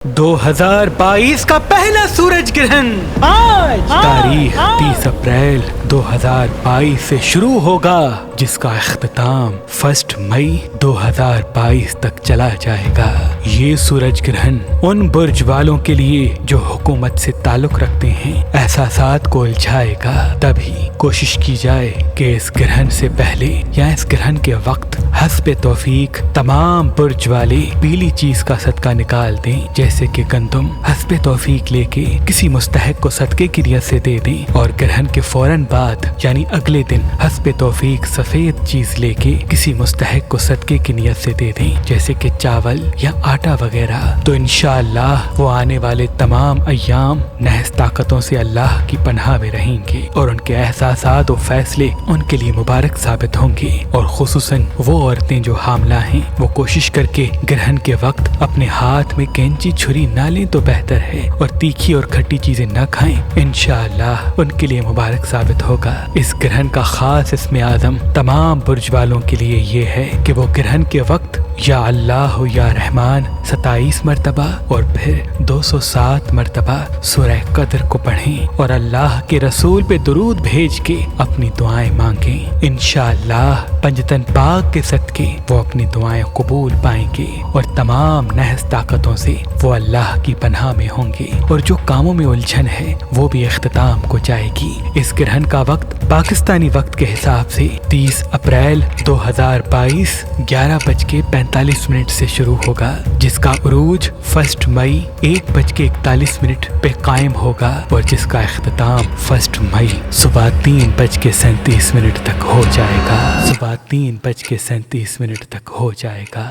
2022 का पहला सूरज ग्रहण आज तारीख 30 अप्रैल 2022 से शुरू होगा, जिसका इख्तिताम 1 मई 2022 तक चला जाएगा। ये सूरज ग्रहण उन बुर्ज वालों के लिए जो हुकूमत से ताल्लुक रखते हैं एहसासात को उलझाएगा। तभी कोशिश की जाए कि इस ग्रहण से पहले या इस ग्रहण के वक्त हस्बे तौफीक तमाम बुर्ज वाले पीली चीज का सदका निकाल दें, जैसे कि गंदम हस्बे तौफीक लेके किसी मुस्तहक को सदके की नियत से दे दें, और ग्रहण के फौरन बाद यानी अगले दिन हस्बे तौफीक सफेद चीज लेके किसी मुस्तहक को सदके की नियत से दे दें, जैसे कि चावल या आटा वगैरह। तो इंशाअल्लाह वो आने वाले तमाम अय्याम नहस ताकतों से अल्लाह की पनाह में रहेंगे और उनके एहसासात और फैसले उनके लिए मुबारक साबित होंगे। और खुसूसन वो औरतें जो हामला हैं वो कोशिश करके ग्रहण के वक्त अपने हाथ में कैंची छुरी ना लें तो बेहतर है, और तीखी और खट्टी चीजें न खाएं। इंशाअल्लाह उनके लिए मुबारक साबित होगा। इस ग्रहण का खास इसमें आज़म तमाम बुर्ज वालों के लिए ये है कि वो ग्रहण के वक्त या अल्लाह या रहमान 27 मरतबा और फिर 207 मरतबा सूरह कद्र को पढ़ें और अल्लाह के रसूल पे दुरूद भेज के अपनी दुआएं मांगें। इंशाअल्लाह पंजतन पाक के सदके वो अपनी दुआएं कबूल पाएंगे और तमाम नहस ताकतों से वो अल्लाह की पनाह में होंगे, और जो कामों में उलझन है वो भी इख्तिताम को जाएगी। इस ग्रहण का वक्त पाकिस्तानी वक्त के हिसाब से 30 अप्रैल 2022 11:45 से शुरू होगा, जिसका उरूज 1 मई 1:41 पे कायम होगा और जिसका इख्तिताम 1 मई सुबह 3:37 तक हो जाएगा। सुबह 3:37 तक हो जाएगा।